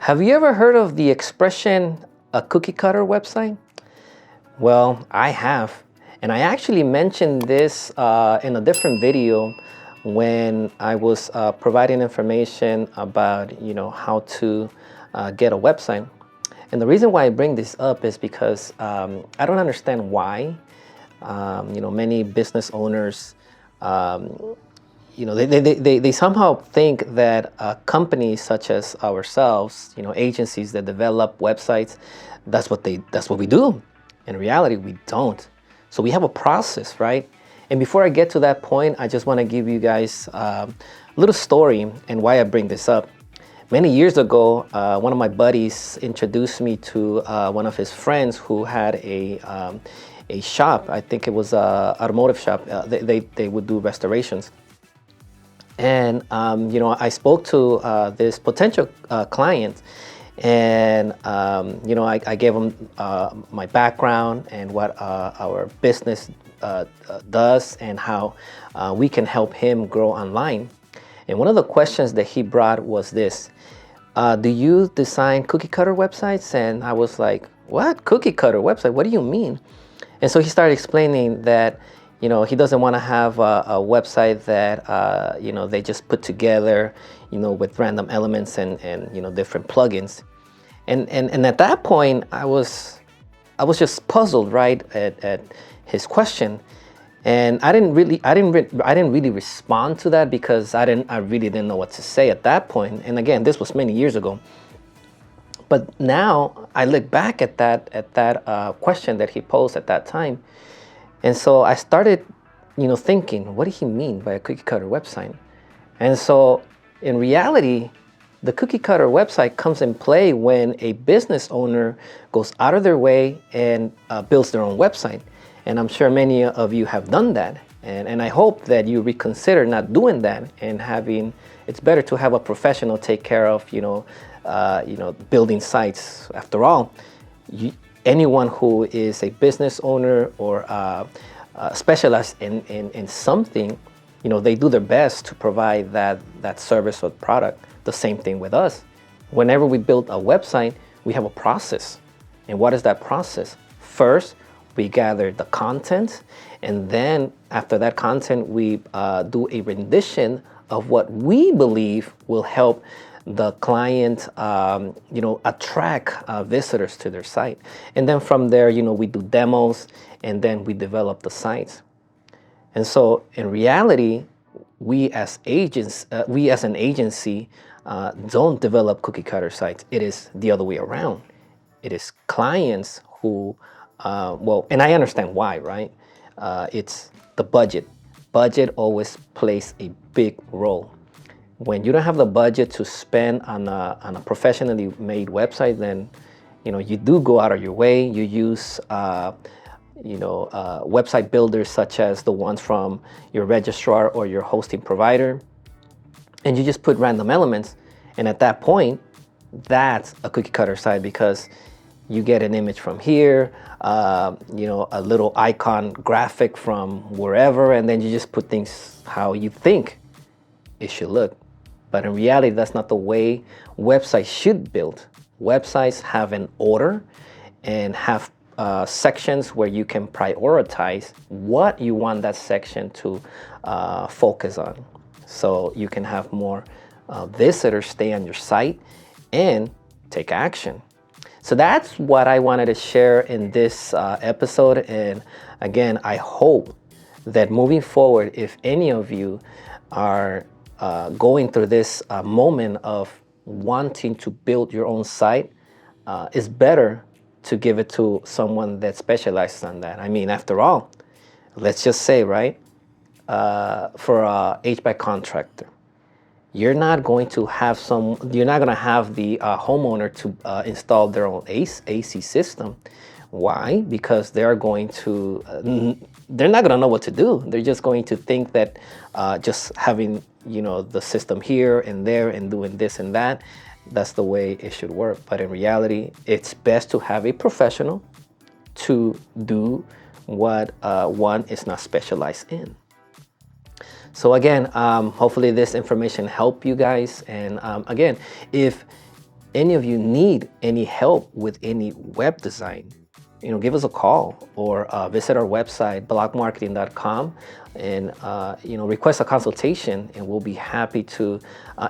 Have you ever heard of the expression a cookie cutter website? Well, I have. And I actually mentioned this in a different video when I was providing information about, how to get a website. And the reason why I bring this up is because I don't understand why, many business owners, they somehow think that companies such as ourselves, agencies that develop websites, that's what we do. In reality, we don't. So we have a process, right? And before I get to that point, I just want to give you guys a little story and why I bring this up. Many years ago, one of my buddies introduced me to one of his friends who had a shop. I think it was a automotive shop. They would do restorations. And, I spoke to this potential client, and, I gave him my background and what our business does and how we can help him grow online. And one of the questions that he brought was this: do you design cookie cutter websites? And I was like, what? Cookie cutter website? What do you mean? And so he started explaining that he doesn't want to have a website that they just put together with random elements and different plugins. And at that point I was just puzzled, right, at his question. And I didn't really respond to that because I really didn't know what to say at that point. And again, this was many years ago. But now I look back at that question that he posed at that time. And so I started, thinking, what did he mean by a cookie cutter website? And so in reality, the cookie cutter website comes in play when a business owner goes out of their way and builds their own website. And I'm sure many of you have done that. And I hope that you reconsider not doing that and it's better to have a professional take care of, building sites. After all, anyone who is a business owner or specialized in something, they do their best to provide that service or product. The same thing with us. Whenever we build a website, we have a process. And what is that process? First, we gather the content, and then after that content, we do a rendition of what we believe will help the client, attract visitors to their site. And then from there, we do demos, and then we develop the sites. And so in reality, we as an agency don't develop cookie cutter sites. It is the other way around. It is clients who, and I understand why, right? It's the budget. Budget always plays a big role. When you don't have the budget to spend on a professionally made website, then you do go out of your way. You use website builders such as the ones from your registrar or your hosting provider, and you just put random elements. And at that point, that's a cookie cutter site because you get an image from here, a little icon graphic from wherever, and then you just put things how you think it should look. But in reality, that's not the way websites should be built. Websites have an order and have sections where you can prioritize what you want that section to focus on. So you can have more visitors stay on your site and take action. So that's what I wanted to share in this episode. And again, I hope that moving forward, if any of you are going through this moment of wanting to build your own site, it's better to give it to someone that specializes on that. I mean, after all, let's just say, right, for a HVAC contractor, you're not going to have the homeowner to install their own AC system. Why? Because they're not going to know what to do. They're just going to think that just having the system here and there and doing this and that, that's the way it should work. But in reality, it's best to have a professional to do what one is not specialized in. So again, hopefully this information helped you guys. And again, if any of you need any help with any web design, give us a call or visit our website, blogmarketing.com, and request a consultation, and we'll be happy to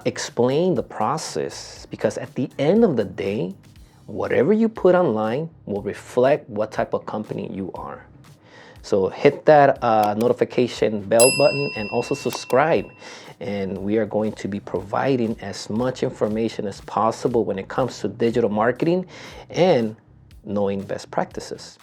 explain the process. Because at the end of the day, whatever you put online will reflect what type of company you are. So hit that notification bell button and also subscribe. And we are going to be providing as much information as possible when it comes to digital marketing and knowing best practices.